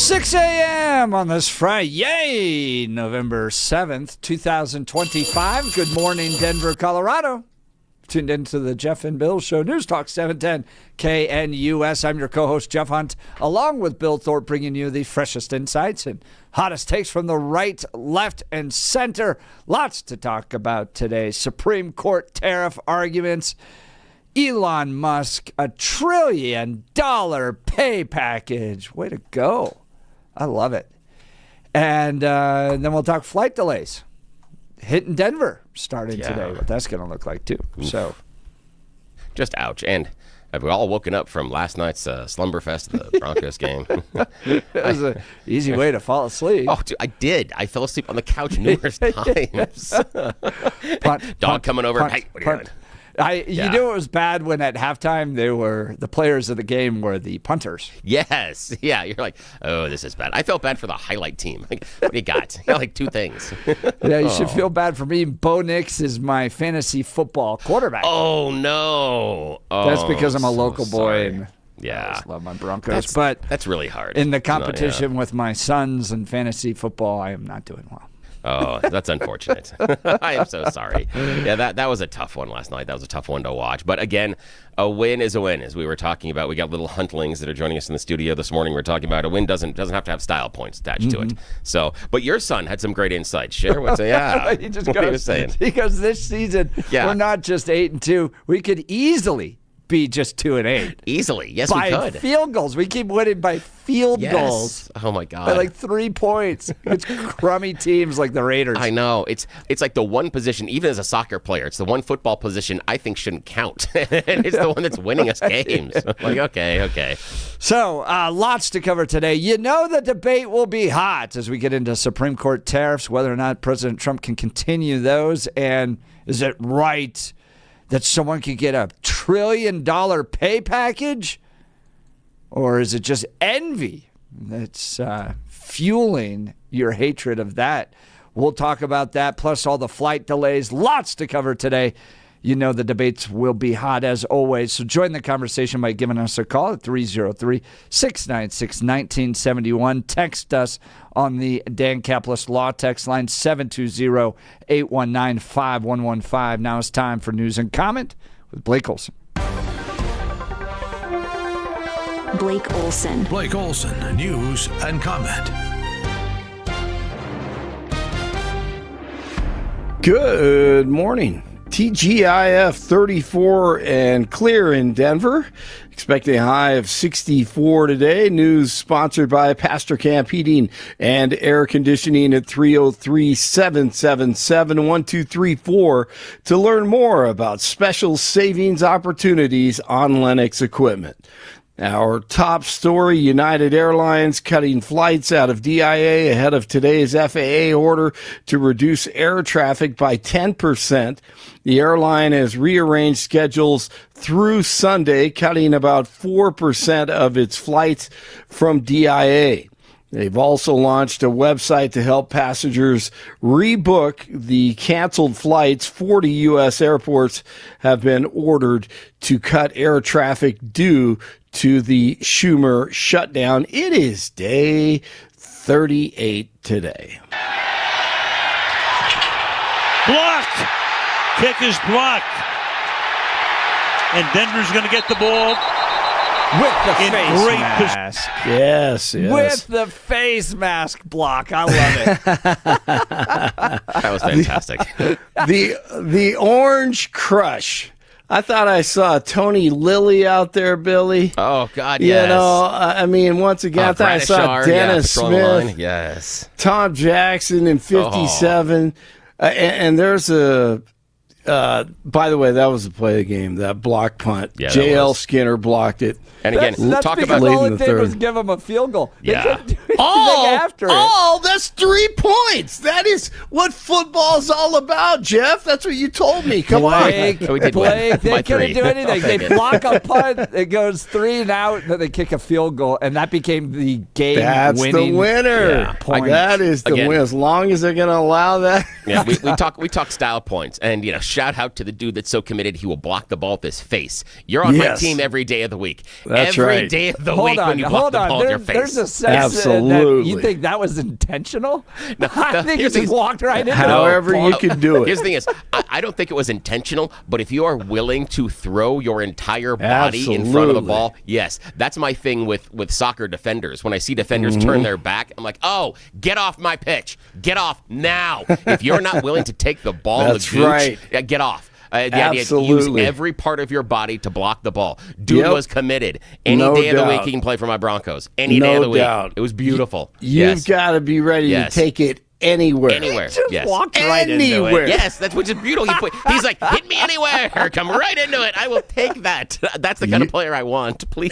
6 a.m. on this Friday, November 7th, 2025. Good morning, Denver, Colorado. Tuned into the Jeff and Bill Show, News Talk 710 KNUS. I'm your co-host, Jeff Hunt, along with Bill Thorpe, bringing you the freshest insights and hottest takes from the right, left, and center. Lots to talk about today. Supreme Court tariff arguments. Elon Musk, $1 trillion pay package. Way to go. I love it. And then we'll talk flight delays. Hitting Denver starting today. What that's going to look like, too. Oof. So, just ouch. And have we all woken up from last night's slumber fest, the Broncos game? It was an easy way to fall asleep. Oh, dude, I did. I fell asleep on the couch numerous times. Dog coming over. Hey, what are you doing? You knew it was bad when at halftime the players of the game were the punters. Yes. Yeah. You're like, oh, this is bad. I felt bad for the highlight team. Like, what do you got? You got like two things. Yeah, you should feel bad for me. Bo Nix is my fantasy football quarterback. Oh, no. Oh, that's because I'm a local boy. And yeah. I just love my Broncos. But that's really hard. In the competition with my sons in fantasy football, I am not doing well. Oh, that's unfortunate. I am so sorry. Yeah, that was a tough one last night. That was a tough one to watch. But again, a win is a win, as we were talking about. We got little huntlings that are joining us in the studio this morning. We're talking about a win doesn't have to have style points attached to it. So, but your son had some great insights. Share what's he just what he was saying. Because this season we're not just 8-2. We could easily be just 2-8. Easily, yes, by we could. Field goals. We keep winning by field goals. Oh my God! By like 3 points. It's crummy teams like the Raiders. I know. It's like the one position, even as a soccer player, it's the one football position I think shouldn't count, and it's the one that's winning us games. Like, okay. So, lots to cover today. You know the debate will be hot as we get into Supreme Court tariffs, whether or not President Trump can continue those, and is it right that someone could get $1 trillion pay package? Or is it just envy that's fueling your hatred of that? We'll talk about that, plus all the flight delays. Lots to cover today. You know the debates will be hot as always. So join the conversation by giving us a call at 303-696-1971. Text us on the Dan Caplis Law text line 720-819-5115. Now it's time for News and Comment with Blake Olson. Blake Olson. Blake Olson, News and Comment. Good morning. TGIF 34 and clear in Denver. Expecting a high of 64 today. News sponsored by Pastor Camp Heating and Air Conditioning at 303-777-1234 to learn more about special savings opportunities on Lennox equipment. Our top story, United Airlines cutting flights out of DIA ahead of today's FAA order to reduce air traffic by 10%. The airline has rearranged schedules through Sunday, cutting about 4% of its flights from DIA. They've also launched a website to help passengers rebook the canceled flights. 40 U.S. airports have been ordered to cut air traffic due to the Schumer shutdown. It is day 38 today. Blocked. Kick is blocked. And Denver's going to get the ball. With the face mask. Yes. With the face mask block. I love it. That was fantastic. The Orange Crush. I thought I saw Tony Lilly out there, Billy. Oh, God, yes. You know, I mean, once again, I thought I saw Dennis Smith. Yes. Tom Jackson in 57. And there's a... by the way, that was the play of the game, that block punt. Yeah, J.L. Skinner blocked it. And again, that's talk because about the late only in the thing third. was give him a field goal. They Yeah. couldn't do anything after it. That's 3 points. That is what football's all about, Jeff. That's what you told me. Come on. Blake, We did win they by couldn't 3. do anything. I'll They take it. block a punt. It goes 3 and out, and then they kick a field goal, and that became the game That's winning. the winner. Yeah. Point. That is the Again. win. As long as they're going to allow that. Yeah, we talk style points, and shout out to the dude that's so committed he will block the ball with his face. You're on my team every day of the week. That's every right. day of the week when you block the ball with your face. There's a sense that you think that was intentional? No, I think he just walked right into it. However you can do it. Here's the thing is, I don't think it was intentional, but if you are willing to throw your entire body in front of the ball, yes. That's my thing with soccer defenders. When I see defenders turn their back, I'm like, oh, get off my pitch. Get off now. If you're not willing to take the ball in the gooch, get off. The idea is use every part of your body to block the ball. Dude was committed. Any day of the week he can play for my Broncos. Any day of the week. It was beautiful. You've got to be ready to take it anywhere. Anywhere. Just walked right into it. Yes, that's which is beautiful. He's like, hit me anywhere. Come right into it. I will take that. That's the kind of player I want. Please.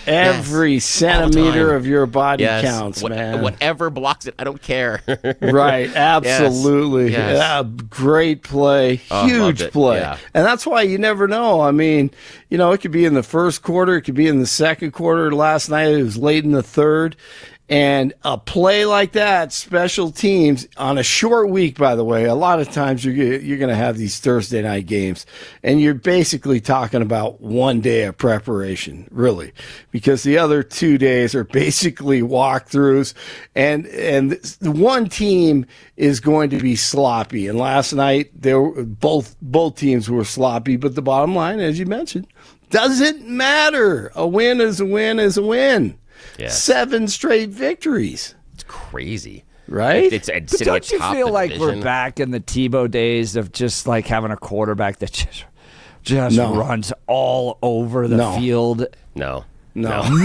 Every centimeter of your body counts, man. Whatever blocks it, I don't care. Right. Absolutely. Yes. Yeah, great play. Huge play. Yeah. And that's why you never know. I mean, it could be in the first quarter. It could be in the second quarter. Last night it was late in the third. And a play like that, special teams, on a short week, by the way, a lot of times you're going to have these Thursday night games, and you're basically talking about one day of preparation, really, because the other 2 days are basically walkthroughs, and the one team is going to be sloppy. And last night, both teams were sloppy, but the bottom line, as you mentioned, doesn't matter. A win is a win is a win. Yes. 7 straight victories. It's crazy. Right? It's don't you feel like we're back in the Tebow days of just like having a quarterback that just runs all over the field? No. Like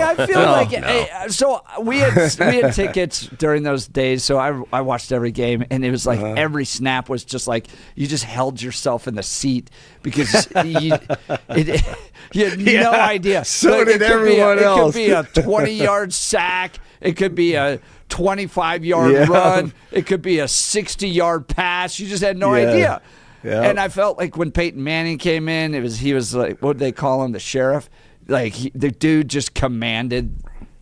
I feel so we had tickets during those days, so I watched every game, and it was like every snap was just like you just held yourself in the seat because you had no idea. So did everyone else. It could be a 20-yard sack. It could be a 25-yard run. It could be a 60-yard pass. You just had no idea. Yeah. And I felt like when Peyton Manning came in, he was like, what did they call him, the sheriff? Like the dude just commanded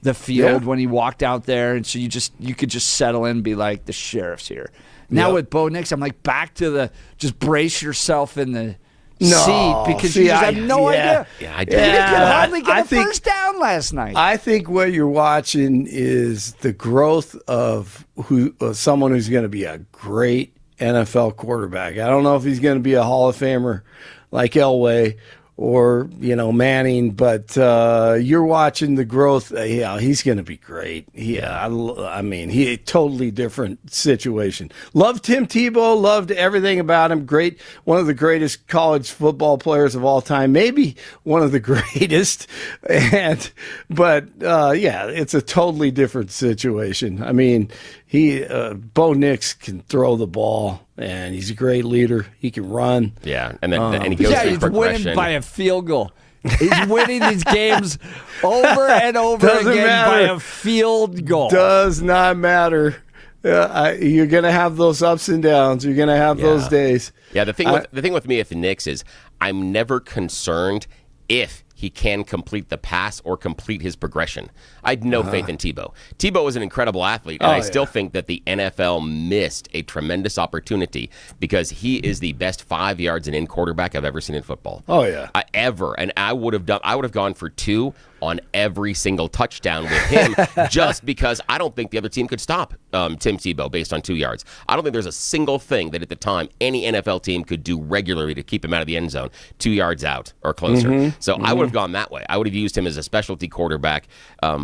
the field when he walked out there, and so you could just settle in and be like, the sheriff's here. Now with Bo Nix, I'm like, back to the just brace yourself in the seat because you just have no idea. Yeah, I did. You could hardly get a first down last night. I think what you're watching is the growth of someone who's going to be a great NFL quarterback. I don't know if he's going to be a Hall of Famer like Elway or Manning, but you're watching the growth. He's going to be great. I mean, he totally different situation. Loved Tim Tebow, loved everything about him. Great, one of the greatest college football players of all time, maybe one of the greatest. But it's a totally different situation. I mean, Bo Nix can throw the ball, and he's a great leader. He can run. Yeah, and he goes through he's progression. Winning by a field goal. He's winning these games over and over again by a field goal. Does not matter. You're going to have those ups and downs. You're going to have those days. Yeah, the thing with me with the Knicks is I'm never concerned if he can complete the pass or complete his progression. I had no faith in Tebow. Tebow was an incredible athlete, and I still think that the NFL missed a tremendous opportunity because he is the best 5 yards and in quarterback I've ever seen in football. Oh yeah, ever. And I would have gone for 2 on every single touchdown with him just because I don't think the other team could stop Tim Tebow based on 2 yards. I don't think there's a single thing that at the time any NFL team could do regularly to keep him out of the end zone 2 yards out or closer. So I would have gone that way. I would have used him as a specialty quarterback.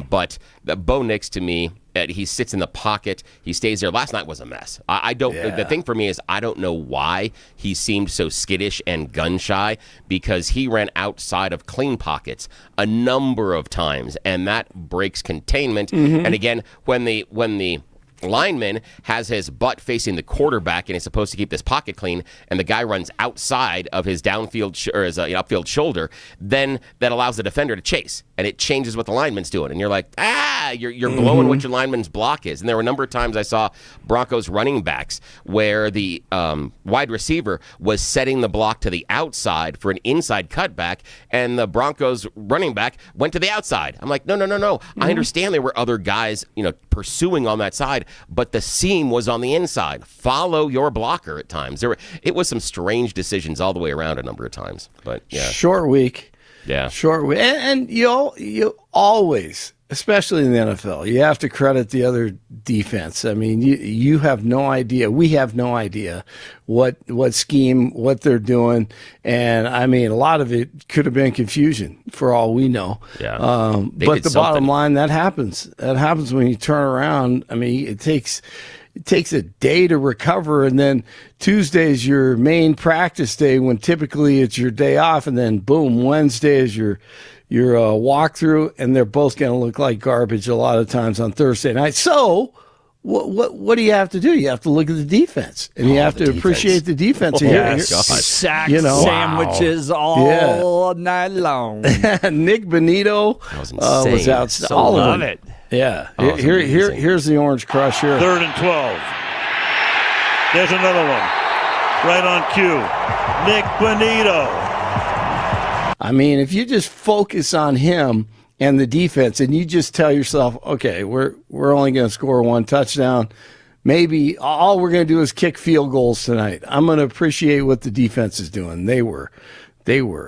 But Bo Nix, to me, he sits in the pocket. He stays there. Last night was a mess. I don't. The thing for me is I don't know why he seemed so skittish and gun shy because he ran outside of clean pockets a number of times, and that breaks containment. And again, when the lineman has his butt facing the quarterback and he's supposed to keep this pocket clean, and the guy runs outside of his downfield or his upfield shoulder, then that allows the defender to chase, and it changes what the lineman's doing. And you're like, you're blowing what your lineman's block is. And there were a number of times I saw Broncos running backs where the wide receiver was setting the block to the outside for an inside cutback, and the Broncos running back went to the outside. I'm like, no. I understand there were other guys, pursuing on that side, but the seam was on the inside. Follow your blocker at times. It was some strange decisions all the way around a number of times. But yeah, short week. Yeah, short week, and you always, especially in the NFL, you have to credit the other defense. I mean, you have no idea. We have no idea what scheme, what they're doing, and I mean, a lot of it could have been confusion for all we know. Yeah, but the bottom line, that happens. That happens when you turn around. I mean, it takes a day to recover, and then Tuesday is your main practice day when typically it's your day off, and then boom, Wednesday is your walkthrough, and they're both going to look like garbage a lot of times on Thursday night. So what do you have to do? You have to look at the defense, and you have to appreciate the defense. Sack sandwiches all night long. Nick Bonito was out. All love it. Yeah. Here's the Orange Crush here. 3rd and 12. There's another one. Right on cue. Nick Bonito. I mean, if you just focus on him and the defense, and you just tell yourself, okay, we're only going to score one touchdown. Maybe all we're going to do is kick field goals tonight. I'm going to appreciate what the defense is doing. They were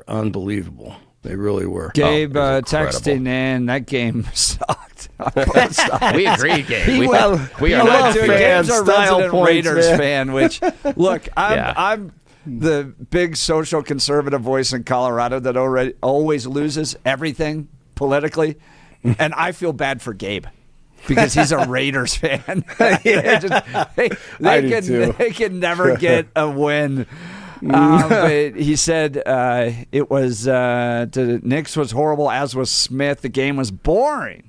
unbelievable. They really were. Gabe texting in, that game sucked. We agree, Gabe. We are not doing Gabe's our resident Raiders fan, which, look, I'm the big social conservative voice in Colorado that always loses everything politically, and I feel bad for Gabe because he's a Raiders fan. They can never get a win. But he said it was the Knicks was horrible, as was Smith. The game was boring.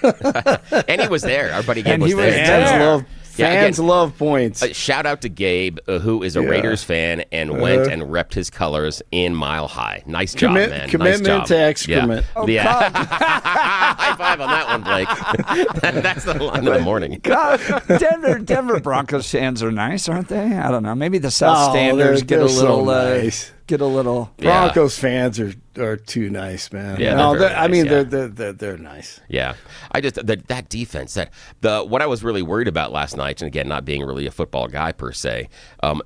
And he was there. Our buddy Gabe was there. Fans love points. Shout out to Gabe, who is a Raiders fan and went and repped his colors in Mile High. Nice job, man. Commitment nice job. to excrement. Yeah. High five on that one, Blake. That's the line of the morning. God, Denver Broncos fans are nice, aren't they? I don't know. Maybe the South Standers get a little nice. Get a little. Broncos fans are too nice, man. Yeah, they're nice. Yeah, I just that defense. What I was really worried about last night, and again, not being really a football guy per se,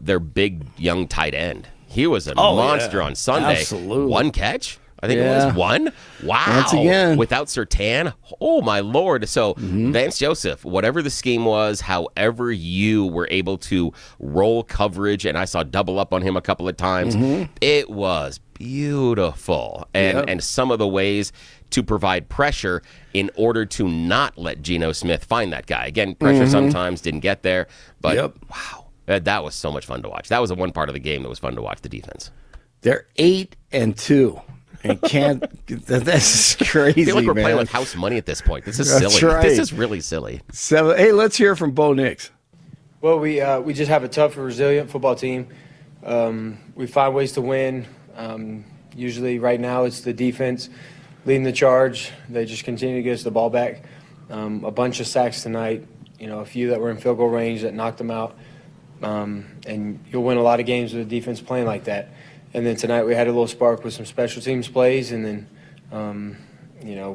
their big young tight end. He was a monster on Sunday. Absolutely. 1 catch. I think it was 1. Wow. Once again. Without Surtain. Oh, my Lord. So, Vance Joseph, whatever the scheme was, however you were able to roll coverage, and I saw double up on him a couple of times, it was beautiful. And some of the ways to provide pressure in order to not let Geno Smith find that guy. Again, pressure sometimes didn't get there, but wow. That was so much fun to watch. That was the one part of the game that was fun to watch, the defense. They're 8-2. And that's crazy. I feel like we're playing with house money at this point. This is silly. Right. This is really silly. Hey, let's hear from Bo Nix. Well, we just have a tough and resilient football team. We find ways to win. Usually right now it's the defense leading the charge. They just continue to get us the ball back. A bunch of sacks tonight, a few that were in field goal range that knocked them out. And you'll win a lot of games with the defense playing like that. And then tonight we had a little spark with some special teams plays, and then,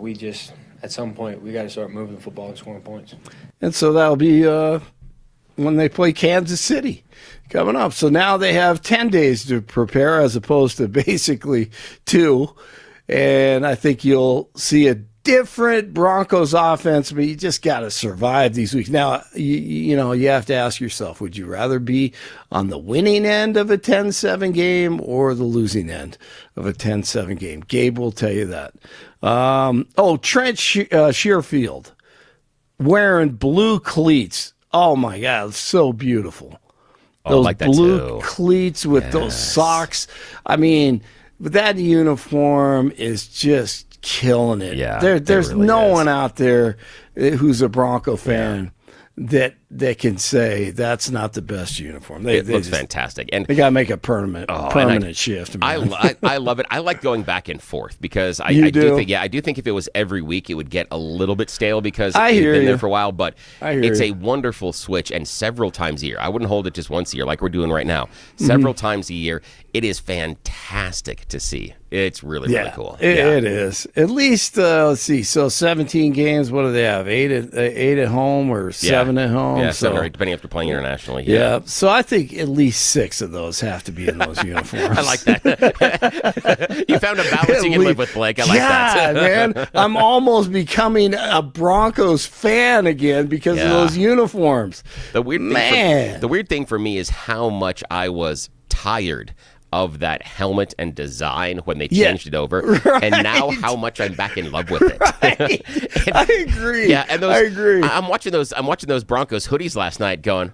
we just, at some point, we got to start moving the football and scoring points. And so that'll be when they play Kansas City coming up. So now they have 10 days to prepare as opposed to basically 2. And I think you'll see a different Broncos offense, but you just got to survive these weeks. Now, you have to ask yourself, would you rather be on the winning end of a 10-7 game or the losing end of a 10-7 game? Gabe will tell you that. Trent Shearfield wearing blue cleats. Oh, my God, so beautiful. Those like that blue too. Cleats with those socks. I mean, that uniform is just killing it. Yeah, there's really no is. one out there who's a Bronco fan that that can say that's not the best uniform. It looks fantastic, and they got to make a permanent shift. I love it. I like going back and forth because I do think if it was every week, it would get a little bit stale because it's been there for a while. But it's a wonderful switch, and several times a year. I wouldn't hold it just once a year like we're doing right now. Several times a year, it is fantastic to see. It's really cool. It is. At least let's see. So 17 games. What do they have? Eight at home or 7 at home? Yeah, 7 or 8, depending if they're playing internationally. Yeah. So I think at least 6 of those have to be in those uniforms. I like that. You found a balance you can live with, Blake. I like that. Man. I'm almost becoming a Broncos fan again because of those uniforms. The weird thing for me is how much I was tired of that helmet and design when they changed it over, and now how much I'm back in love with it. I agree. Yeah, and I agree. I'm watching those Broncos hoodies last night, going,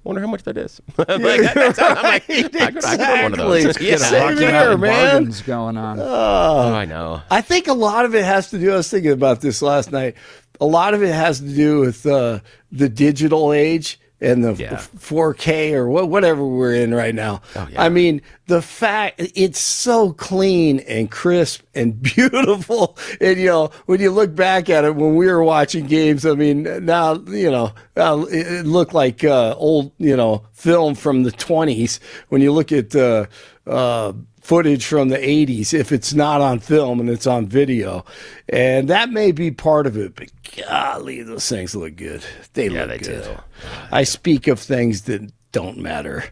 wonder how much that is. I'm like, I could have one of those. Same here, man. Going on. Oh, I know. I think a lot of it has to do. I was thinking about this last night. A lot of it has to do with the digital age and the 4K or whatever we're in right now. Oh, yeah. I mean, the fact it's so clean and crisp and beautiful. And, when you look back at it, when we were watching games, I mean, now, it looked like old, film from the 20s. When you look at footage from the 80s, if it's not on film and it's on video. And that may be part of it, but golly, those things look good. They look good. Do. I speak of things that don't matter.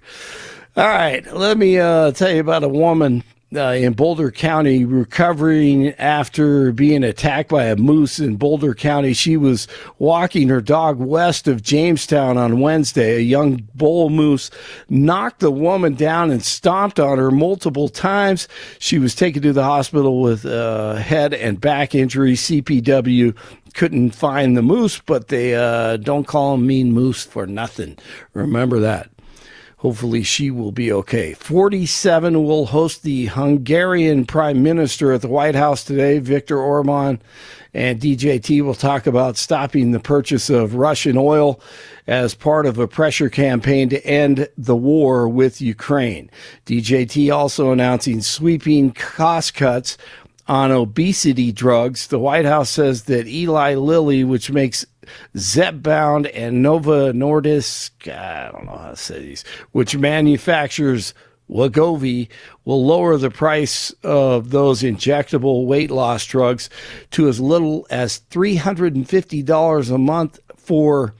All right, let me tell you about a woman in Boulder County recovering after being attacked by a moose in Boulder County. She was walking her dog west of Jamestown on Wednesday. A young bull moose knocked the woman down and stomped on her multiple times. She was taken to the hospital with head and back injuries. CPW couldn't find the moose, but they don't call him Mean Moose for nothing. Remember that. Hopefully she will be okay. 47 will host the Hungarian Prime Minister at the White House today, Viktor Orban, and DJT will talk about stopping the purchase of Russian oil as part of a pressure campaign to end the war with Ukraine. DJT also announcing sweeping cost cuts on obesity drugs. The White House says that Eli Lilly, which makes Zepbound, and Novo Nordisk, I don't know how to say these, which manufactures Wegovy, will lower the price of those injectable weight loss drugs to as little as $350 a month for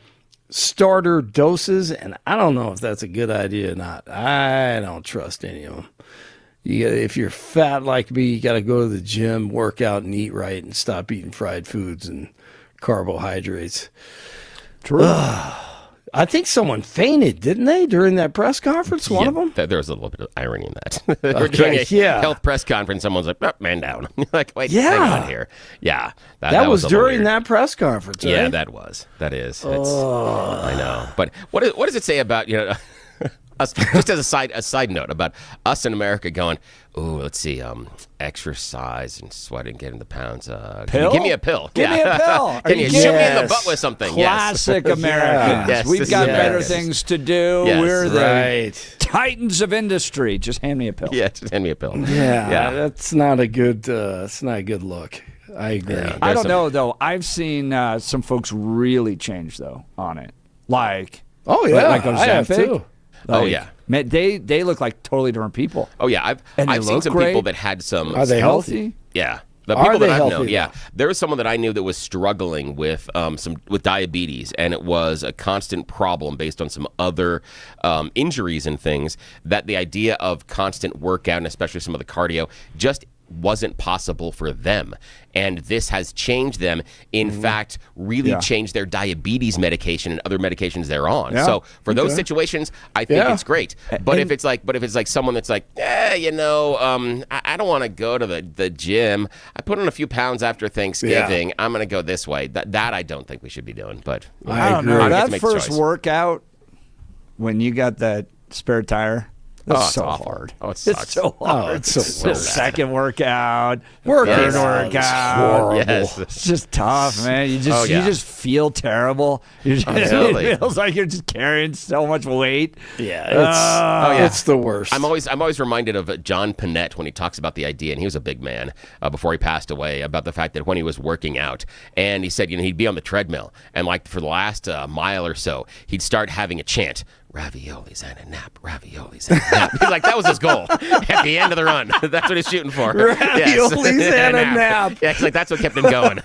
starter doses. And I don't know if that's a good idea or not. I don't trust any of them. If you're fat like me, you got to go to the gym, work out, and eat right, and stop eating fried foods and carbohydrates. True. I think someone fainted, didn't they, during that press conference? One of them? There was a little bit of irony in that. We're doing a health press conference. Someone's like, man down. You're like, wait, hang on here. Yeah. That was during that press conference, right? Yeah, that was. That is. I know. But what does it say about, us, just as a side note about us in America going, let's see, exercise and sweating, getting the pounds. Give me a pill. Give me a pill. Can you shoot me in the butt with something? Classic Americans. Yes, we've got better things to do. Yes, we're the titans of industry. Just hand me a pill. Yeah, just hand me a pill. Yeah. That's not a good. It's not a good look. I agree. Yeah, I don't know though. I've seen some folks really change though on it. Like like I have too. Man, they look like totally different people. Oh yeah, I've seen some people that had some. Are they healthy? Yeah. The people that I've known, there was someone that I knew that was struggling with with diabetes, and it was a constant problem based on some other injuries and things. That the idea of constant workout, and especially some of the cardio, just wasn't possible for them. And this has changed them. In fact, really changed their diabetes medication and other medications they're on. Yeah. So for those situations, I think it's great. But if it's like someone that's like, I don't want to go to the gym. I put on a few pounds after Thanksgiving. I'm going to go this way. That I don't think we should be doing. But I don't know. That first workout when you got that spare tire. That's it's so awful. hard. Oh, it It's sucks. so hard. Oh, it's so The bad. second workout, Workout third is workout. horrible. Yes. It's just tough, man. You just yeah. you just feel terrible. Absolutely. It feels like you're just carrying so much weight. Yeah, it's the worst. I'm always reminded of John Panette when he talks about the idea, and he was a big man before he passed away, about the fact that when he was working out, and he said, he'd be on the treadmill, and like for the last mile or so, he'd start having a chant. Raviolis and a nap, raviolis and a nap. He's like, that was his goal at the end of the run. That's what he's shooting for. Raviolis and a nap. Yeah, it's like that's what kept him going.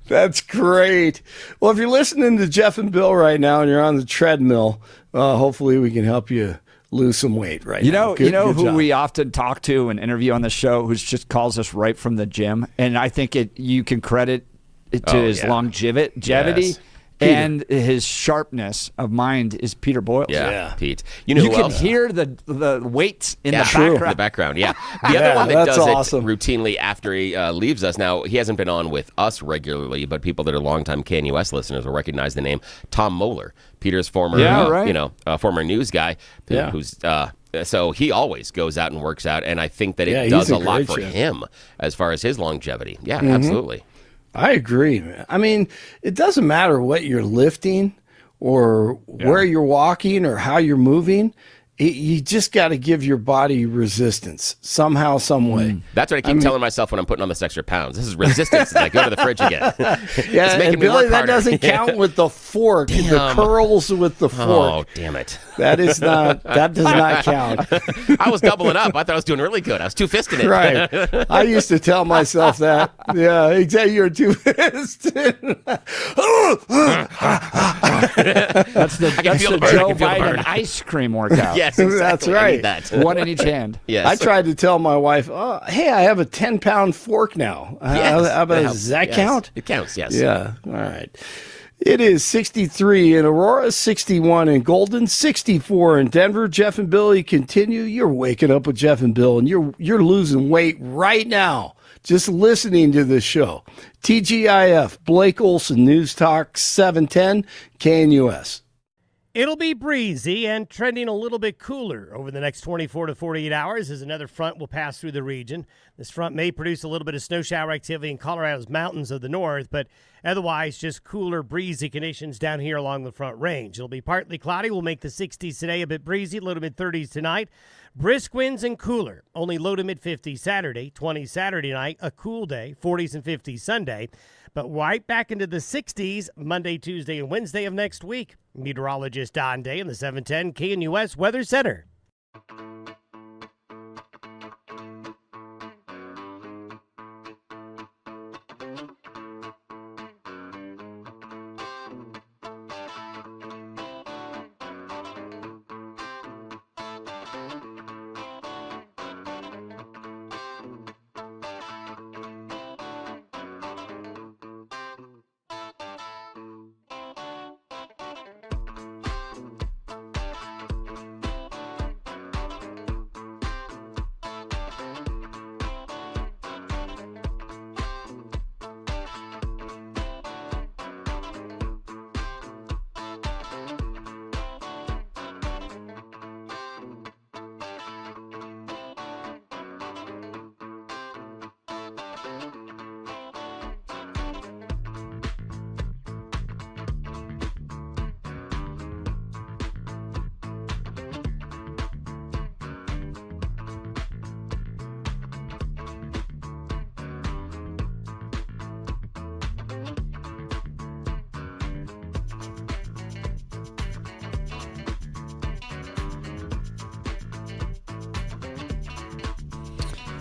That's great. Well, if you're listening to Jeff and Bill right now and you're on the treadmill, hopefully we can help you lose some weight right now. You know who job. we often talk to and interview on the show, who just calls us right from the gym, and I think you can credit it to his longevity. Yes. And his sharpness of mind is Peter Boyle. Yeah, Pete. You know You who can else? hear the weights in the True. background. In the background, yeah. The other one that that's does awesome. it routinely after he leaves us. Now, he hasn't been on with us regularly, but people that are longtime KNUS listeners will recognize the name Tom Moeller, Peter's former, former news guy, who's. So he always goes out and works out, and I think that it does he's a lot great for chef. him as far as his longevity. Yeah, absolutely. I agree, man. I mean, it doesn't matter what you're lifting or where you're walking or how you're moving. You just got to give your body resistance somehow, some way. That's what I keep telling myself when I'm putting on this extra pounds. This is resistance. And I go to the fridge again. Yeah, It's making and me Billy, work that harder. doesn't count with the fork. The curls with the fork. Oh, damn it. That does not count. I was doubling up. I thought I was doing really good. I was two-fisting it. Right. I used to tell myself that. Yeah, exactly. You're too fisted. That's the feel the burn. I Joe can feel the Biden burn. ice cream workout. Yes, exactly. That's I right. need that. One in each hand. Yes. I tried to tell my wife, oh, hey, I have a 10-pound fork now. Yes. How about, helps. does that Yes. count? It counts, yes. Yeah. All right. It is 63 in Aurora, 61 in Golden, 64 in Denver. Jeff and Billy continue. You're waking up with Jeff and Bill, and you're losing weight right now just listening to this show. TGIF, Blake Olson, News Talk 710, KNUS. It'll be breezy and trending a little bit cooler over the next 24 to 48 hours as another front will pass through the region. This front may produce a little bit of snow shower activity in Colorado's mountains of the north, but otherwise just cooler, breezy conditions down here along the front range. It'll be partly cloudy. We'll make the 60s today, a bit breezy, low to mid-30s tonight. Brisk winds and cooler, only low to mid-50s Saturday, 20s Saturday night, a cool day, 40s and 50s Sunday. But right back into the 60s Monday, Tuesday, and Wednesday of next week. Meteorologist Don Day in the 710 KNUS Weather Center.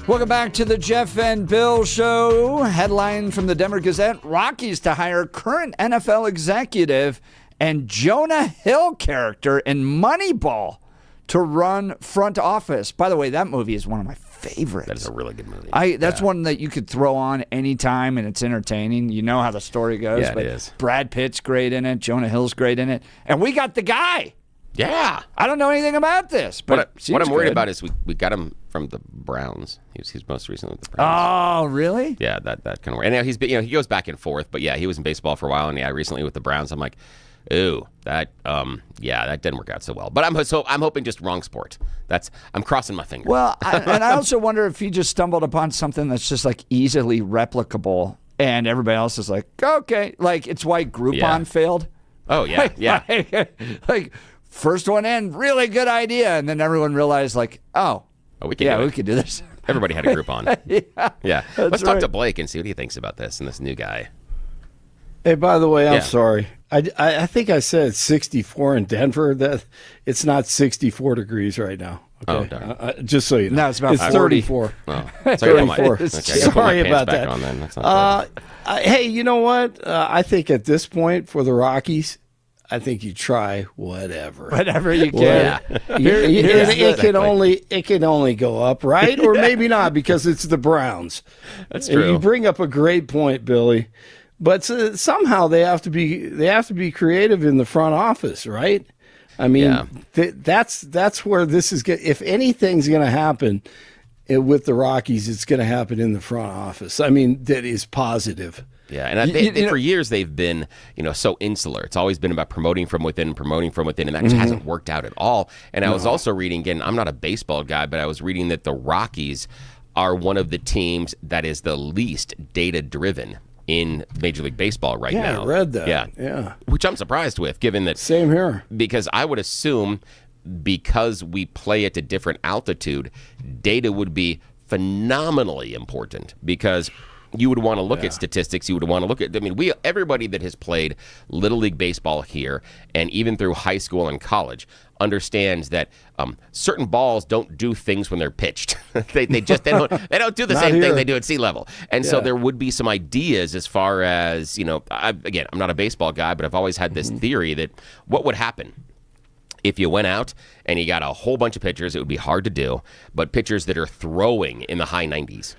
Welcome back to the Jeff and Bill Show. Headline from the Denver Gazette: Rockies to hire current NFL executive and Jonah Hill character in Moneyball to run front office. By the way, that movie is one of my favorites. That is a really good movie. That's one that you could throw on anytime and it's entertaining. You know how the story goes. Yeah, it but is. Brad Pitt's great in it. Jonah Hill's great in it. And we got the guy. Yeah. I don't know anything about this, but What I'm worried good. about is we got him from the Browns. He's most recently with the Browns. Oh, really? Yeah, that kind of worry. And now he's been, he goes back and forth, but yeah, he was in baseball for a while, and yeah, recently with the Browns. I'm like, Ooh, that didn't work out so well. But I'm hoping just wrong sport. I'm crossing my fingers. Well, I also wonder if he just stumbled upon something that's just like easily replicable, and everybody else is like, okay, like it's why Groupon failed. Oh yeah, yeah. Like first one in, really good idea, and then everyone realized like, we could do this. Everybody had a Groupon. Yeah. Let's talk right. to Blake and see what he thinks about this and this new guy. Hey, by the way, I'm sorry. I think I said 64 in Denver. That it's not 64 degrees right now. Okay? Oh, darn. Just so you know. No, it's about 40. 34. Oh, 34. Okay, Sorry about that. On, then. That's not hey, you know what? I think at this point for the Rockies, I think you try whatever you can. It can only go up, right? Or maybe not because it's the Browns. That's true. You bring up a great point, Billy. But somehow they have to be creative in the front office, right? I mean, that's where this is. If anything's going to happen with the Rockies, it's going to happen in the front office. I mean, that is positive. Yeah, and for years they've been, so insular. It's always been about promoting from within, and that just hasn't worked out at all. And I was also reading, again, I'm not a baseball guy, but I was reading that the Rockies are one of the teams that is the least data-driven in Major League Baseball right now. Yeah, I read that. Yeah. Which I'm surprised with, given that. Same here. Because I would assume because we play at a different altitude, data would be phenomenally important because you would want to look at statistics. You would want to look at, everybody that has played Little League Baseball here and even through high school and college understands that certain balls don't do things when they're pitched. they don't do the same thing they do at sea level. And so there would be some ideas as far as, I'm not a baseball guy, but I've always had this theory that what would happen if you went out and you got a whole bunch of pitchers. It would be hard to do, but pitchers that are throwing in the high 90s.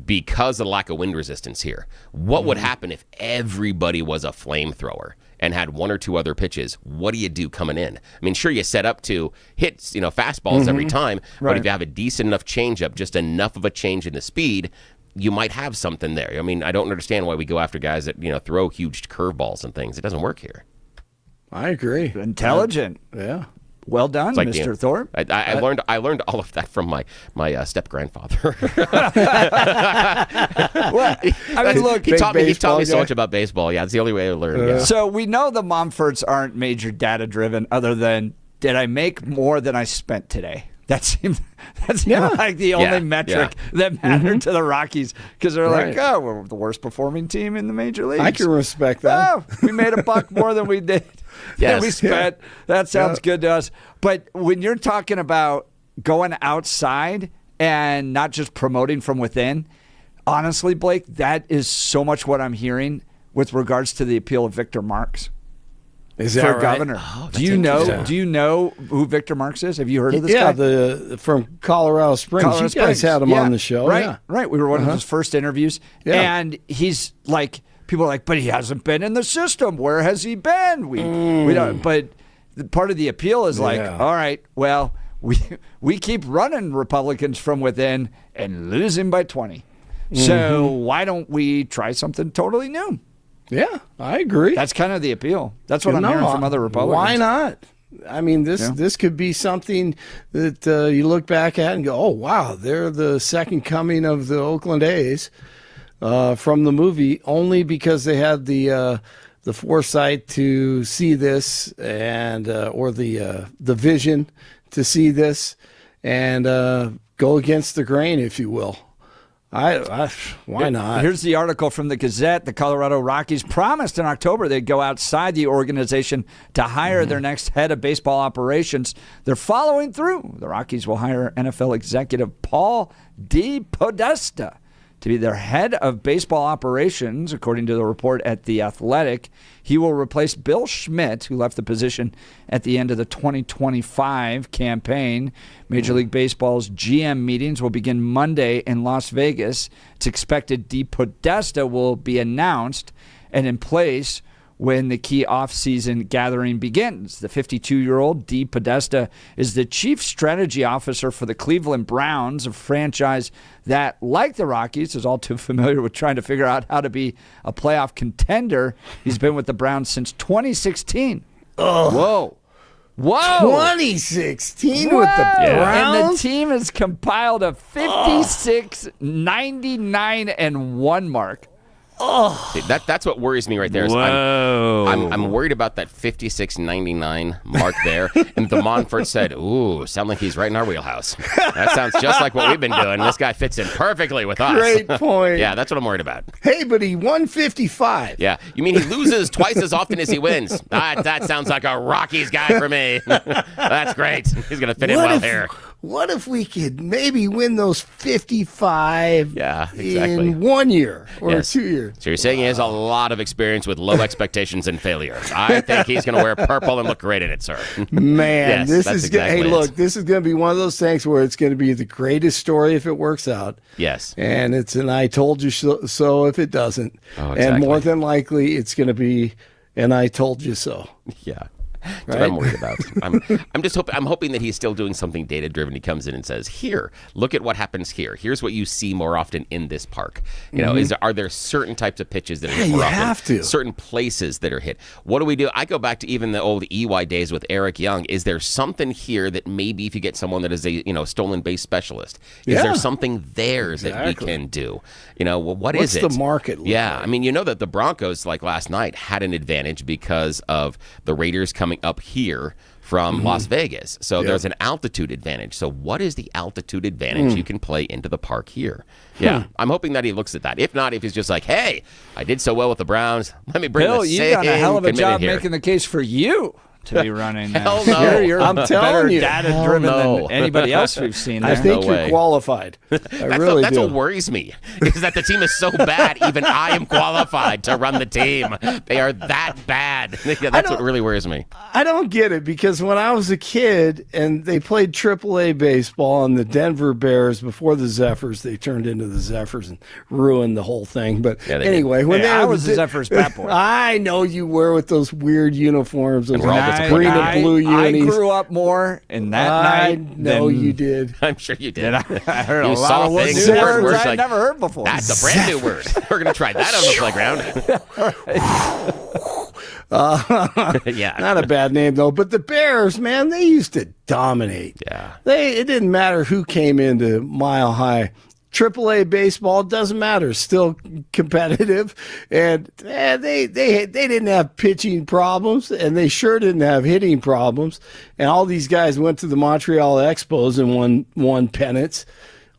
Because of the lack of wind resistance here. What would happen if everybody was a flamethrower and had one or two other pitches? What do you do coming in? I mean, sure, you set up to hit, fastballs every time, but if you have a decent enough changeup, just enough of a change in the speed, you might have something there. I mean, I don't understand why we go after guys that, throw huge curveballs and things. It doesn't work here. I agree. Intelligent. Yeah. Well done, like, Mr. Thorpe. I learned all of that from my step grandfather. Well, look, he taught me so much about baseball. Yeah, it's the only way I learned. Yeah. So we know the Momforts aren't major data driven, other than did I make more than I spent today? That seemed like the only metric that mattered to the Rockies because they're like, we're the worst performing team in the major leagues. I can respect that. Oh, we made $1 more than we did. Yes. We spent. That sounds good to us. But when you're talking about going outside and not just promoting from within, honestly, Blake, that is so much what I'm hearing with regards to the appeal of Victor Marks. Is that for right? governor? Oh, do you know who Victor Marks is? Have you heard of this guy? Yeah, from Colorado Springs. You guys had him on the show. Right. We were one of his first interviews. Yeah. And he's like, people are like, but he hasn't been in the system. Where has he been? We don't. But part of the appeal is like, all right, well, we keep running Republicans from within and losing by 20. So why don't we try something totally new? Yeah, I agree. That's kind of the appeal. That's what I'm hearing from other Republicans. Why not? I mean, this could be something that you look back at and go, oh, wow, they're the second coming of the Oakland A's from the movie, only because they had the foresight to see this and or the vision to see this and go against the grain, if you will. Why not? Here's the article from the Gazette. The Colorado Rockies promised in October they'd go outside the organization to hire their next head of baseball operations. They're following through. The Rockies will hire NFL executive Paul DePodesta to be their head of baseball operations, according to the report at The Athletic. He will replace Bill Schmidt, who left the position at the end of the 2025 campaign. Major League Baseball's GM meetings will begin Monday in Las Vegas. It's expected DePodesta will be announced, and in place when the key off-season gathering begins. The 52-year-old Dee Podesta is the chief strategy officer for the Cleveland Browns, a franchise that, like the Rockies, is all too familiar with trying to figure out how to be a playoff contender. He's been with the Browns since 2016. Whoa. 2016 with the Browns? And the team has compiled a 56-99-1 mark. See, that's what worries me right there. Is I'm worried about that 56.99 mark there. And the Monfort said, "Ooh, sound like he's right in our wheelhouse." That sounds just like what we've been doing. This guy fits in perfectly with us. Great point. Yeah, that's what I'm worried about. Hey, but he won 55. Yeah, you mean he loses twice as often as he wins? That sounds like a Rockies guy for me. That's great. He's gonna fit in well here. What if we could maybe win those 55 in 1 year or 2 years? So you're saying he has a lot of experience with low expectations and failure. I think he's going to wear purple and look great in it, sir. Man, Yes, this that's is exactly hey, it. look, this is going to be one of those things where it's going to be the greatest story if it works out. Yes. And it's an I told you so if it doesn't. Oh, exactly. And more than likely, it's going to be an I told you so. Yeah. That's what I'm worried about. I'm hoping that he's still doing something data driven. He comes in and says, "Here, look at what happens here. Here's what you see more often in this park. You know, are there certain types of pitches that are hit more often? Have to. Certain places that are hit. What do we do? I go back to even the old EY days with Eric Young. Is there something here that maybe if you get someone that is a stolen base specialist, is there something there that we can do? You know, well, What's is it? the market look Yeah, like? I mean, you know that the Broncos, like last night, had an advantage because of the Raiders coming up here from Las Vegas. So there's an altitude advantage. So what is the altitude advantage you can play into the park here? Yeah, I'm hoping that he looks at that. If not, if he's just like, hey, I did so well with the Browns, let me bring Bill, the you've same done a hell of a commitment job here. making the case for you to be running. Hell no. You're I'm telling better you. data-driven Hell no. than anybody else we've seen there. I think No you're way. qualified. That's what worries me, is that the team is so bad, even I am qualified to run the team. They are that bad. That's what really worries me. I don't get it because when I was a kid and they played AAA baseball and the Denver Bears before the Zephyrs, they turned into the Zephyrs and ruined the whole thing. But Yeah, they anyway, when Hey, they I were was the Zephyrs bat boy. I know you were with those weird uniforms, those we're all green disappointed. and blue I unis. grew up more in that I night. know than- you did. I'm sure you did. And I heard You a saw lot of things, new heard words words I'd like, never heard before. That's a brand new word. We're going to try that on the playground. Yeah. Not a bad name though, but the Bears, man, they used to dominate. Yeah. It didn't matter who came into Mile High. AAA baseball doesn't matter, still competitive, and they didn't have pitching problems, and they sure didn't have hitting problems. And all these guys went to the Montreal Expos and won pennants.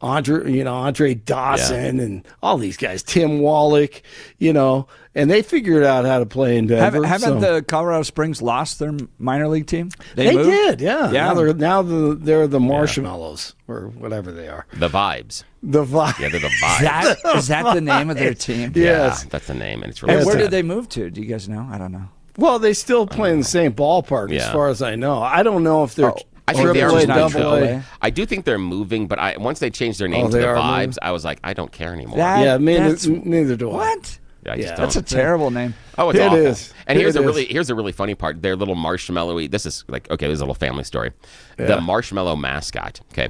Andre Dawson and all these guys, Tim Wallach, and they figured out how to play in Denver. Haven't the Colorado Springs lost their minor league team? They moved? did, yeah. Yeah. They're the Marshmallows or whatever they are. The Vibes. The vibe. Yeah, they're the Vibes. Is that the name of their team? Yes. Yeah, that's the name, and it's really And where sad. did they move to? Do you guys know? I don't know. Well, they still play in the same ballpark as Yeah. far as I know. I don't know if they're I think they are AAA, moving, not double though. A. I do think they're moving, but once they changed their name to they the are Vibes, moving? I was like, I don't care anymore. Yeah, That's- neither do I. What? I just Yeah. don't. That's a terrible name. Oh, it's It awful. is. And here's It a really funny part. Their little marshmallowy. This is like, okay, this is a little family story. The marshmallow mascot. Okay,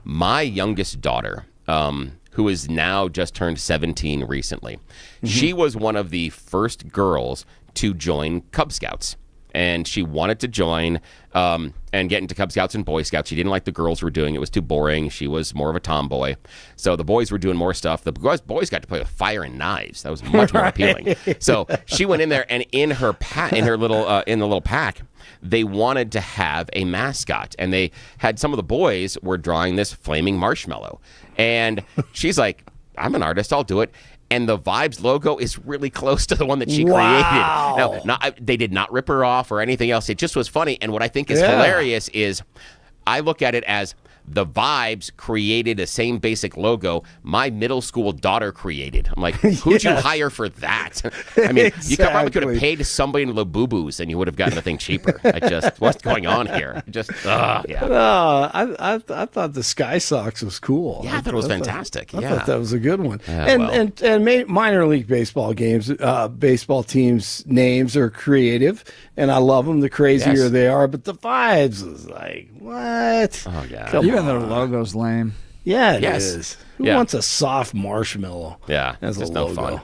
my youngest daughter, who is now just turned 17 recently, she was one of the first girls to join Cub Scouts. And she wanted to join and get into Cub Scouts and Boy Scouts. She didn't like the girls were doing. It was too boring. She was more of a tomboy. So the boys were doing more stuff. The boys got to play with fire and knives. That was much more appealing. So she went in there, and in her little pack, they wanted to have a mascot. And they had some of the boys were drawing this flaming marshmallow. And she's like, I'm an artist. I'll do it. And the Vibes logo is really close to the one that she created. Now, they did not rip her off or anything else. It just was funny. And what I think is hilarious is I look at it as the Vibes created the same basic logo my middle school daughter created. I'm like, who'd you hire for that? I mean, you probably could have paid somebody in Labubu's and you would have gotten the thing cheaper. What's going on here? No, I thought the Sky Sox was cool. Yeah, I thought it was fantastic. I thought that was a good one. Yeah, and minor league baseball baseball teams' names are creative, and I love them. The crazier they are, but the Vibes is like, what? Oh yeah, even their logo's lame. Yeah, it is. Who wants a soft marshmallow? Yeah, as just a logo? no fun.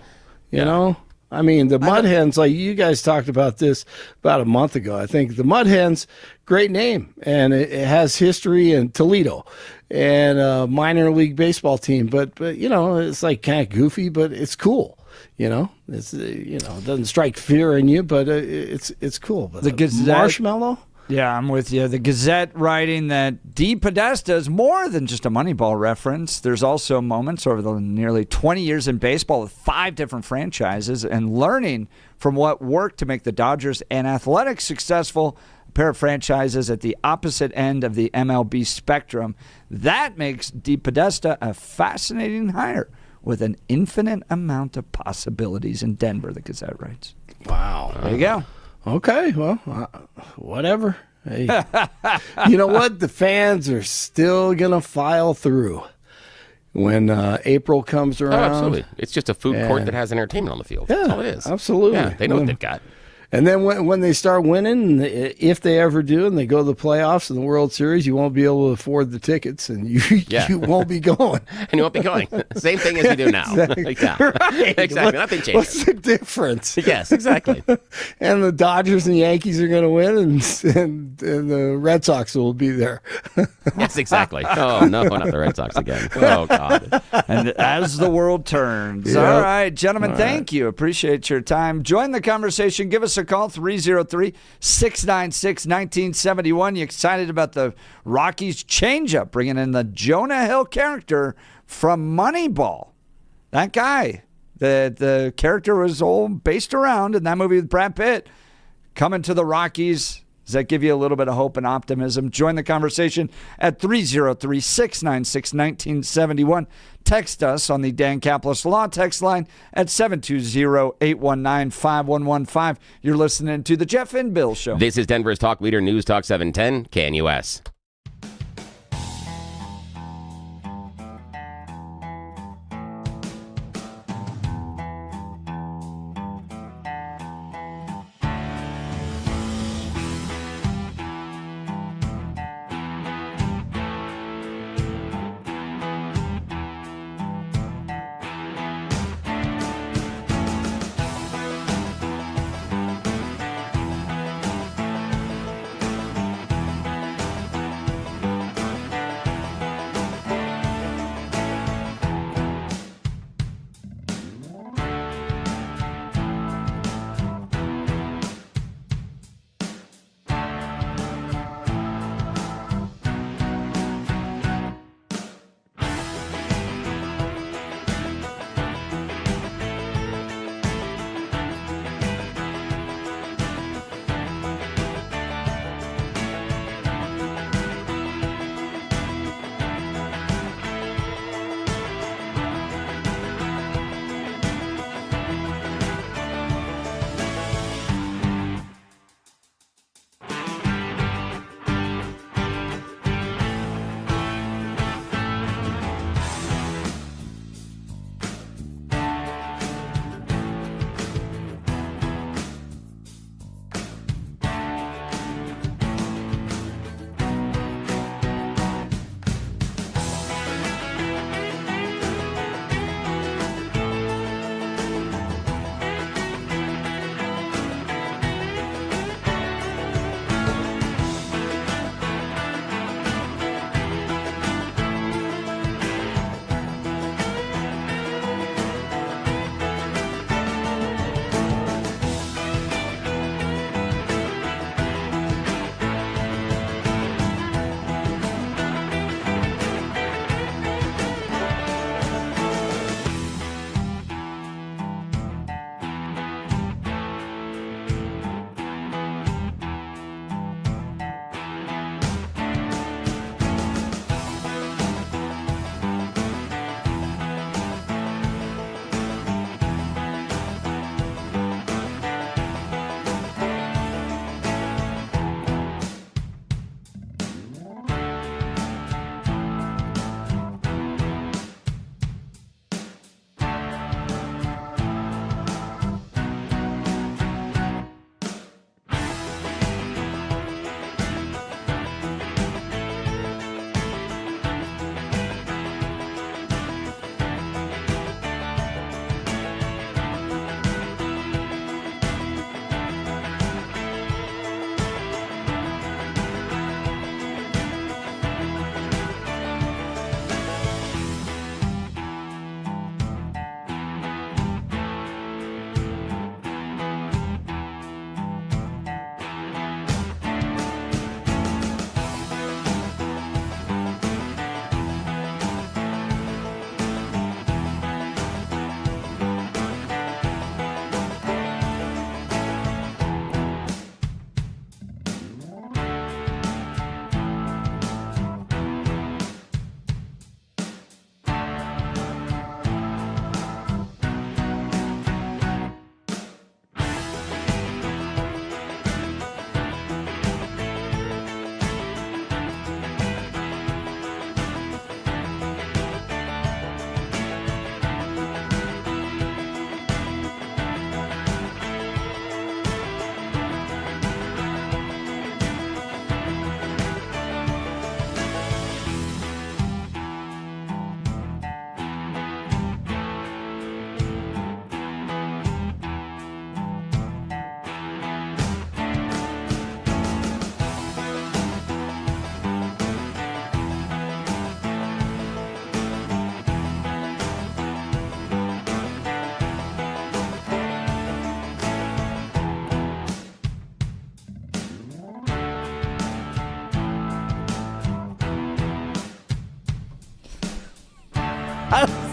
You know. I mean, the Mud Hens, like you guys talked about this about a month ago. I think the Mud Hens, great name, and it has history in Toledo and a minor league baseball team. But you know, it's like kind of goofy, but it's cool. You know, it's it doesn't strike fear in you, but it's cool. But the Gazette, marshmallow. Yeah, I'm with you. The Gazette writing that D. Podesta is more than just a Moneyball reference. There's also moments over the nearly 20 years in baseball with 5 different franchises and learning from what worked to make the Dodgers and Athletics successful, a pair of franchises at the opposite end of the MLB spectrum. That makes D. Podesta a fascinating hire with an infinite amount of possibilities in Denver, the Gazette writes. Wow. There you go. Okay, well, whatever. Hey. You know what? The fans are still going to file through when April comes around. Oh, absolutely. It's just a food court that has entertainment on the field. That's all it is. Absolutely. Yeah, they know what they've got. And then when they start winning, if they ever do, and they go to the playoffs and the World Series, you won't be able to afford the tickets, and you won't be going. And you won't be going. Same thing as we do now. Exactly. Right. Exactly. Nothing changes. What's the difference? Yes, exactly. And the Dodgers and Yankees are going to win, and the Red Sox will be there. Yes, exactly. Oh, no, not the Red Sox again. Oh, God. And as the world turns. Yep. All right, gentlemen, thank you. Appreciate your time. Join the conversation. Give us a call, 303-696-1971. You excited about the Rockies changeup, bringing in the Jonah Hill character from Moneyball? That guy, the character was all based around in that movie with Brad Pitt, coming to the Rockies. Does that give you a little bit of hope and optimism? Join the conversation at 303-696-1971. Text us on the Dan Caplis Law text line at 720-819-5115. You're listening to The Jeff and Bill Show. This is Denver's Talk Leader, News Talk 710, KNUS.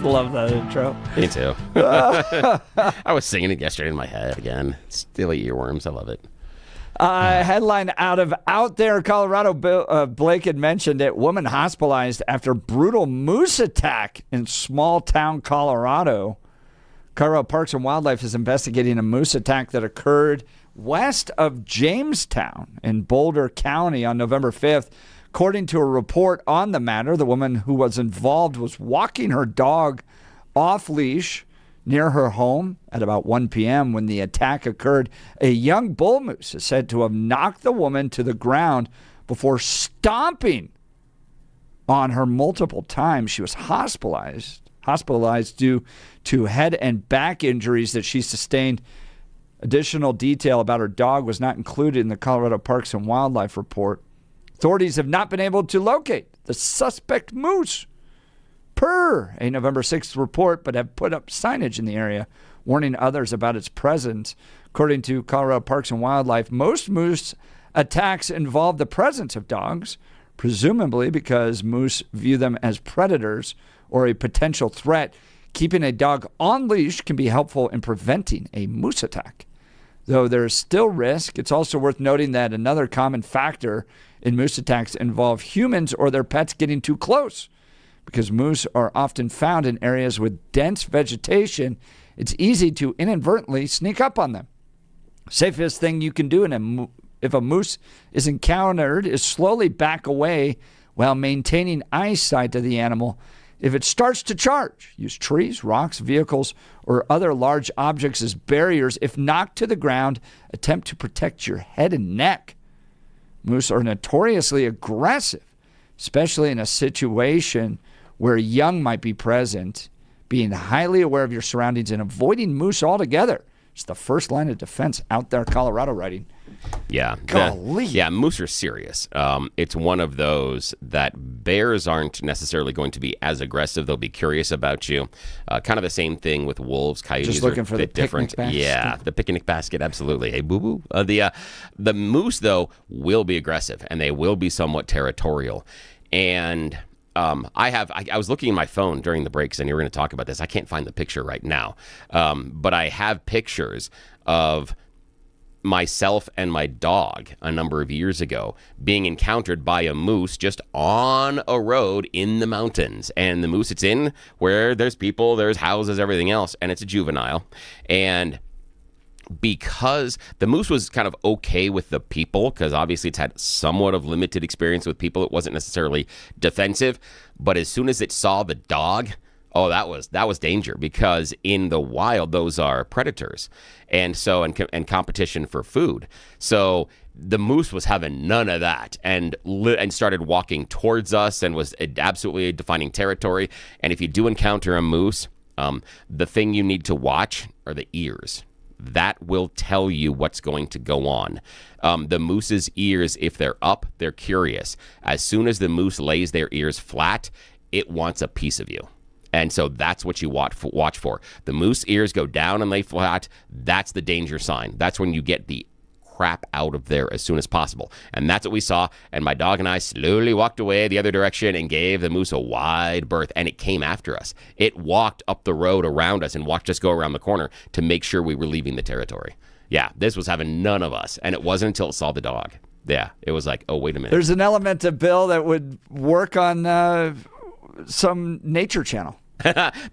Love that intro. Me too. I was singing it yesterday in my head again. Steely earworms. I love it. Headline out there, Colorado. Blake had mentioned it. Woman hospitalized after brutal moose attack in small town Colorado. Colorado Parks and Wildlife is investigating a moose attack that occurred west of Jamestown in Boulder County on November 5th. According to a report on the matter, the woman who was involved was walking her dog off leash near her home at about 1 p.m. when the attack occurred. A young bull moose is said to have knocked the woman to the ground before stomping on her multiple times. She was hospitalized due to head and back injuries that she sustained. Additional detail about her dog was not included in the Colorado Parks and Wildlife report. Authorities have not been able to locate the suspect moose per a November 6th report, but have put up signage in the area warning others about its presence. According to Colorado Parks and Wildlife, most moose attacks involve the presence of dogs, presumably because moose view them as predators or a potential threat. Keeping a dog on leash can be helpful in preventing a moose attack. Though there is still risk, it's also worth noting that another common factor in moose attacks involve humans or their pets getting too close. Because moose are often found in areas with dense vegetation, it's easy to inadvertently sneak up on them. Safest thing you can do if a moose is encountered is slowly back away while maintaining eyesight of the animal. If it starts to charge, use trees, rocks, vehicles, or other large objects as barriers. If knocked to the ground, attempt to protect your head and neck. Moose are notoriously aggressive, especially in a situation where young might be present. Being highly aware of your surroundings and avoiding moose altogether is the first line of defense out there, Colorado writing. Yeah. Golly. Moose are serious. It's one of those that bears aren't necessarily going to be as aggressive. They'll be curious about you. Kind of the same thing with wolves. Coyotes just looking are for a bit the different. picnic basket. Yeah, the picnic basket, absolutely. Hey, boo-boo. The moose, though, will be aggressive, and they will be somewhat territorial. And I was looking at my phone during the breaks, and you were going to talk about this. I can't find the picture right now, but I have pictures of myself and my dog a number of years ago being encountered by a moose just on a road in the mountains. And the moose, it's in where there's people, there's houses, everything else, and it's a juvenile. And because the moose was kind of okay with the people, because obviously it's had somewhat of limited experience with people, it wasn't necessarily defensive. But as soon as it saw the dog, oh, that was danger, because in the wild those are predators, and so and competition for food. So the moose was having none of that, and started walking towards us, and was absolutely defining territory. And if you do encounter a moose, the thing you need to watch are the ears. That will tell you what's going to go on. The moose's ears, if they're up, they're curious. As soon as the moose lays their ears flat, it wants a piece of you. And so that's what you watch for. The moose ears go down and lay flat. That's the danger sign. That's when you get the crap out of there as soon as possible. And that's what we saw. And my dog and I slowly walked away the other direction and gave the moose a wide berth. And it came after us. It walked up the road around us and watched us go around the corner to make sure we were leaving the territory. Yeah, this was having none of us. And it wasn't until it saw the dog. Yeah, it was like, oh, wait a minute. There's an element of Bill that would work on some nature channel.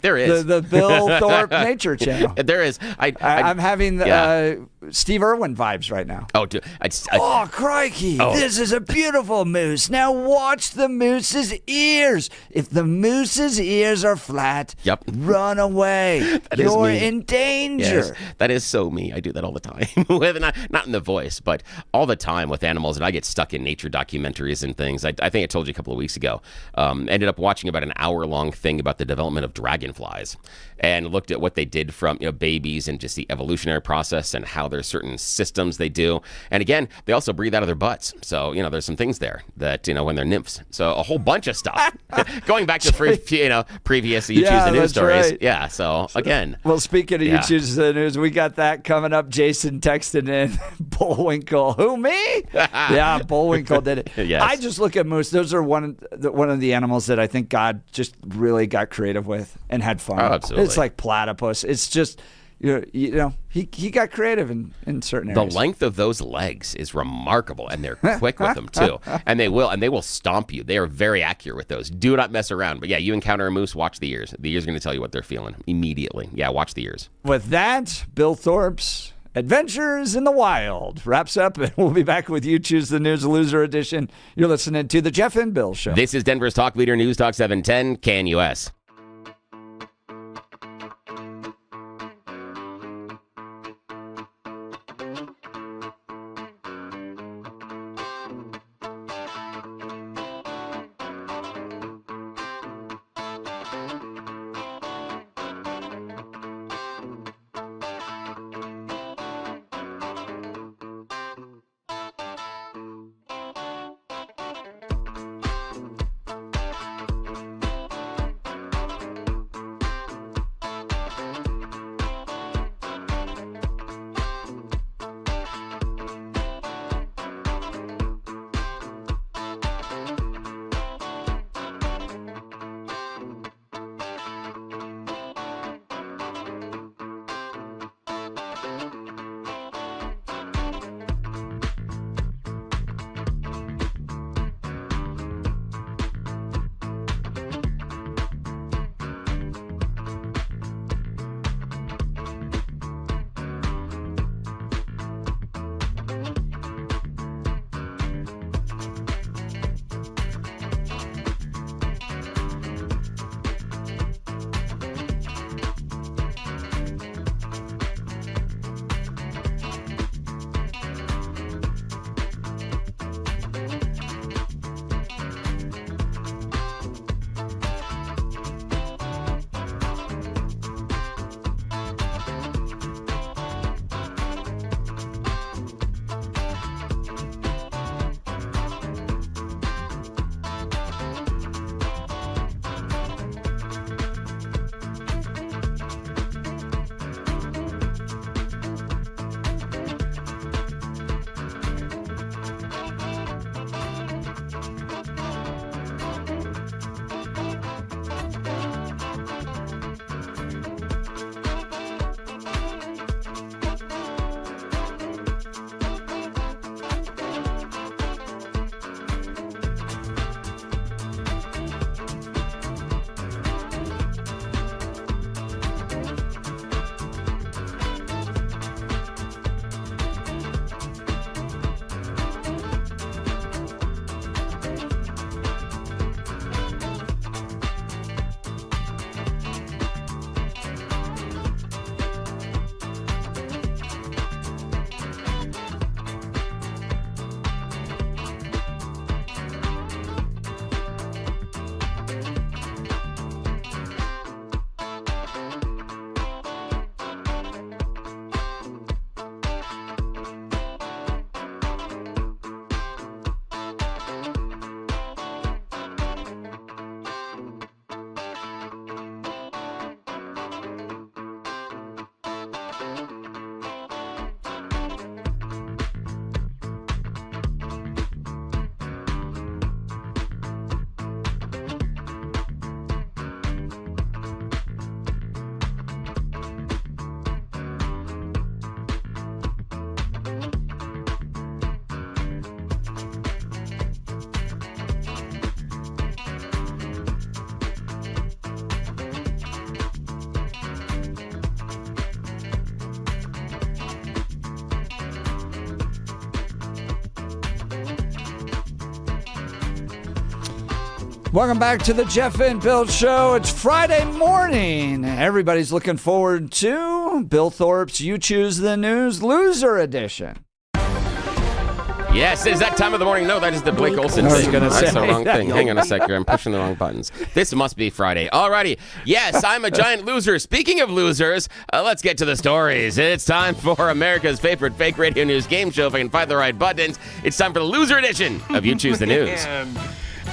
There is. The Bill Thorpe Nature Channel. There is. I'm having Steve Irwin vibes right now. Oh, dude, oh, crikey. Oh. This is a beautiful moose. Now watch the moose's ears. If the moose's ears are flat, run away. You're in danger. Yes, that is so me. I do that all the time. Not in the voice, but all the time with animals. And I get stuck in nature documentaries and things. I think I told you a couple of weeks ago. Ended up watching about an hour-long thing about the development of dragonflies, and looked at what they did from babies and just the evolutionary process and how there's certain systems they do. And again, they also breathe out of their butts. So, there's some things there that, when they're nymphs. So a whole bunch of stuff. Going back to previous You Choose the News stories. Right. Yeah, so again. Well, speaking of You Choose the News, we got that coming up. Jason texted in. Bullwinkle. Who, me? Yeah, Bullwinkle did it. Yes. I just look at moose. Those are one of the animals that I think God just really got creative with and had fun. Oh, absolutely. It's like platypus. It's just, you know, he got creative in certain areas. The length of those legs is remarkable, and they're quick with them too. And they will stomp you. They are very accurate with those. Do not mess around. But yeah, you encounter a moose, watch the ears. The ears are going to tell you what they're feeling immediately. Yeah, watch the ears. With that, Bill Thorpe's Adventures in the Wild wraps up, and we'll be back with You Choose the News Loser Edition. You're listening to The Jeff and Bill Show. This is Denver's Talk Leader News Talk 710 KNUS. Welcome back to the Jeff and Bill Show. It's Friday morning. Everybody's looking forward to Bill Thorpe's You Choose the News Loser Edition. Yes, is that time of the morning? No, that is the Blake Olson I was thing. gonna That's say. the wrong thing. Hang on a sec here. I'm pushing the wrong buttons. This must be Friday. Alrighty. Yes, I'm a giant loser. Speaking of losers, let's get to the stories. It's time for America's favorite fake radio news game show. If I can find the right buttons, it's time for the loser edition of You Choose the News. Man,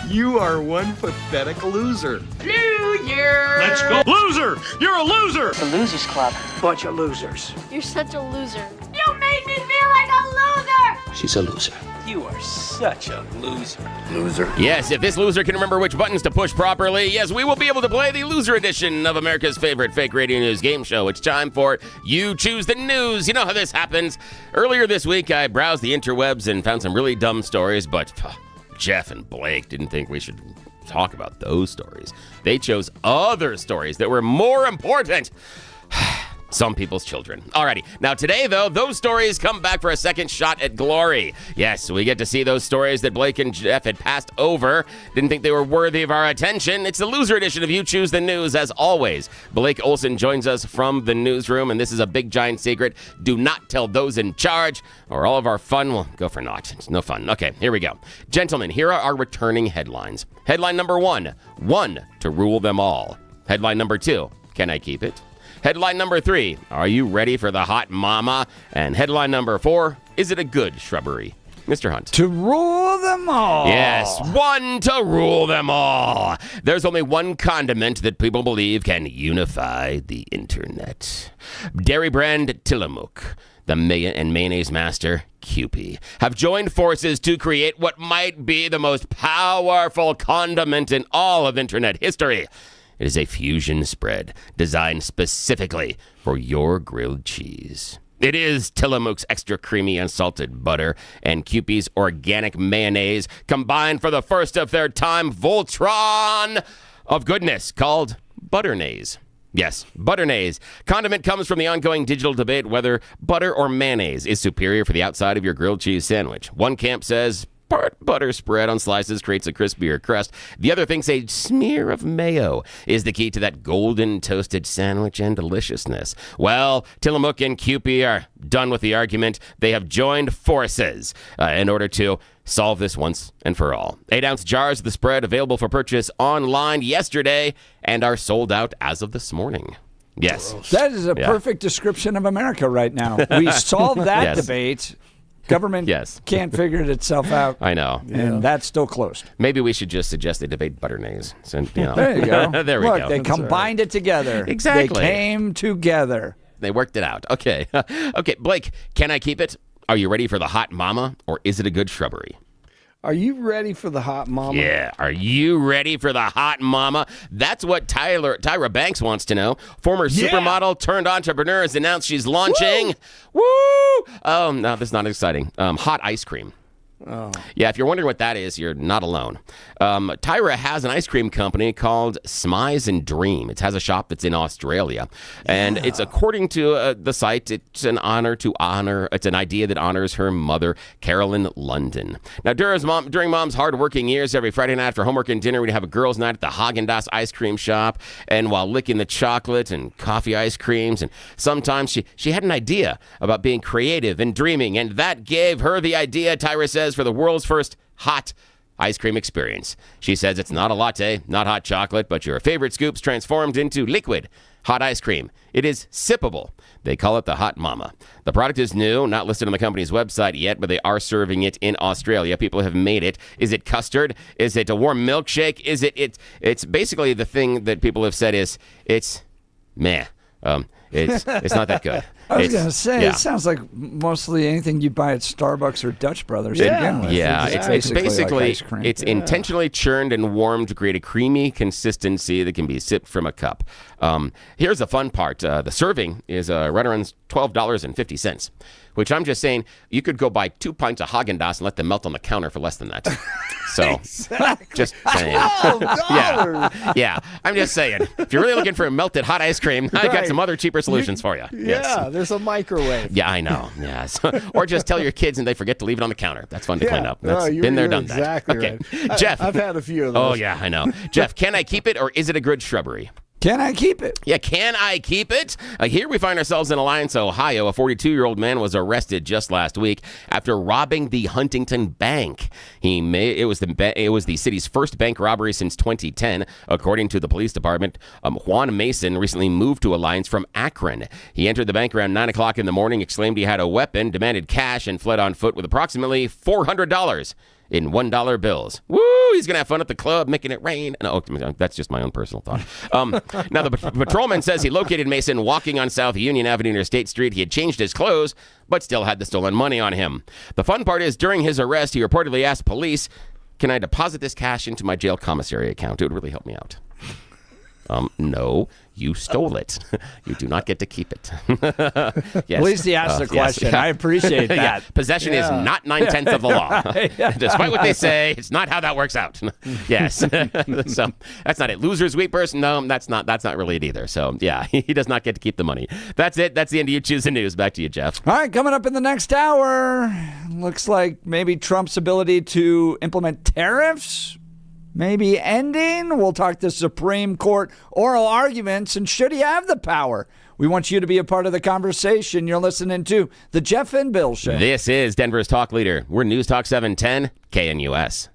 you are one pathetic loser. Let's go. Loser! You're a loser! The Losers Club. Bunch of losers. You're such a loser. You made me feel like a loser! she's a loser. You are such a loser. Loser? Yes, if this loser can remember which buttons to push properly, yes, we will be able to play the loser edition of America's favorite fake radio news game show. It's time for You Choose the News. You know how this happens. Earlier this week, I browsed the interwebs and found some really dumb stories, but Jeff and Blake didn't think we should talk about those stories. They chose other stories that were more important. Some people's children. Alrighty. Now today, though, those stories come back for a second shot at glory. Yes, we get to see those stories that Blake and Jeff had passed over. Didn't think they were worthy of our attention. It's the loser edition of You Choose the News, as always. Blake Olson joins us from the newsroom, and this is a big, giant secret. Do not tell those in charge, or all of our fun will go for naught. It's no fun. Okay, here we go. Gentlemen, here are our returning headlines. Headline number 1, to rule them all. Headline number 2, can I keep it? Headline number 3, are you ready for the hot mama? And headline number 4, is it a good shrubbery? Mr. Hunt. To rule them all. Yes, 1 to rule them all. There's only one condiment that people believe can unify the internet. Dairy brand Tillamook, the and mayonnaise master Kewpie, have joined forces to create what might be the most powerful condiment in all of internet history. It is a fusion spread designed specifically for your grilled cheese. It is Tillamook's extra creamy unsalted butter and Kewpie's organic mayonnaise combined for the first of their time Voltron of goodness called Butternaise. Yes, Butternaise. Condiment comes from the ongoing digital debate whether butter or mayonnaise is superior for the outside of your grilled cheese sandwich. One camp says part butter spread on slices creates a crispier crust. The other thinks a smear of mayo is the key to that golden toasted sandwich and deliciousness. Well, Tillamook and Kewpie are done with the argument. They have joined forces in order to solve this once and for all. 8-ounce jars of the spread available for purchase online yesterday and are sold out as of this morning. Yes. That is a perfect description of America right now. We solved that debate. Government can't figure it itself out. I know. And that's still closed. Maybe we should just suggest they debate Butternaise. So, There you go. There we Look, go. They combined it together. Exactly. They came together. They worked it out. Okay. Okay, Blake, can I keep it? Are you ready for the hot mama, or is it a good shrubbery? Are you ready for the hot mama? Yeah. Are you ready for the hot mama? That's what Tyra Banks wants to know. Former supermodel turned entrepreneur has announced she's launching. Woo! Oh, no, that's not exciting. Hot ice cream. Oh. Yeah, if you're wondering what that is, you're not alone. Tyra has an ice cream company called Smize and Dream. It has a shop that's in Australia. And it's, according to the site, it's an it's an idea that honors her mother, Carolyn London. Now, during Mom's hard-working years, every Friday night after homework and dinner, we'd have a girls' night at the Haagen-Dazs ice cream shop. And while licking the chocolate and coffee ice creams, and sometimes she had an idea about being creative and dreaming, and that gave her the idea, Tyra says, for the world's first hot ice cream experience. She says it's not a latte, not hot chocolate, but your favorite scoops transformed into liquid hot ice cream. It is sippable. They call it the Hot Mama. The product is new, not listed on the company's website yet, but they are serving it in Australia. People have made it. Is it custard? Is it a warm milkshake? Is it's basically the thing that people have said is it's meh. It's not that good. I was going to say, it sounds like mostly anything you buy at Starbucks or Dutch Brothers to begin with. Yeah, it's basically like ice cream. It's intentionally churned and warmed to create a creamy consistency that can be sipped from a cup. Here's the fun part. The serving is right around $12.50, which I'm just saying you could go buy 2 pints of Haagen-Dazs and let them melt on the counter for less than that. So, just saying. Yeah, I'm just saying. If you're really looking for a melted hot ice cream, I got some other cheaper solutions for you. Yeah, there's a microwave. Yeah, I know. Yeah, or just tell your kids and they forget to leave it on the counter. That's fun to clean up. That's been there, done that. Exactly okay, right. Jeff. I've had a few of those. Oh yeah, I know. Jeff, can I keep it or is it a good shrubbery? Can I keep it? Yeah, can I keep it? Here we find ourselves in Alliance, Ohio. A 42-year-old man was arrested just last week after robbing the Huntington Bank. It was the city's first bank robbery since 2010, according to the police department. Juan Mason recently moved to Alliance from Akron. He entered the bank around 9 o'clock in the morning, exclaimed he had a weapon, demanded cash, and fled on foot with approximately $400 in $1 bills. Woo! He's going to have fun at the club, making it rain. No, that's just my own personal thought. Now, the patrolman says he located Mason walking on South Union Avenue near State Street. He had changed his clothes, but still had the stolen money on him. The fun part is, during his arrest, he reportedly asked police, "Can I deposit this cash into my jail commissary account? It would really help me out." No, you stole it. You do not get to keep it. Yes. At least he asked the question. Yes. I appreciate that. Yeah. Possession is not 9/10 of the law. Despite what they say, it's not how that works out. Yes. So that's not it. Loser's weepers? No, that's not really it either. So yeah, he does not get to keep the money. That's it. That's the end of You Choose the News. Back to you, Jeff. All right, coming up in the next hour, looks like maybe Trump's ability to implement tariffs maybe ending. We'll talk the Supreme Court oral arguments, and should he have the power? We want you to be a part of the conversation. You're listening to The Jeff and Bill Show. This is Denver's talk leader. We're News Talk 710 KNUS.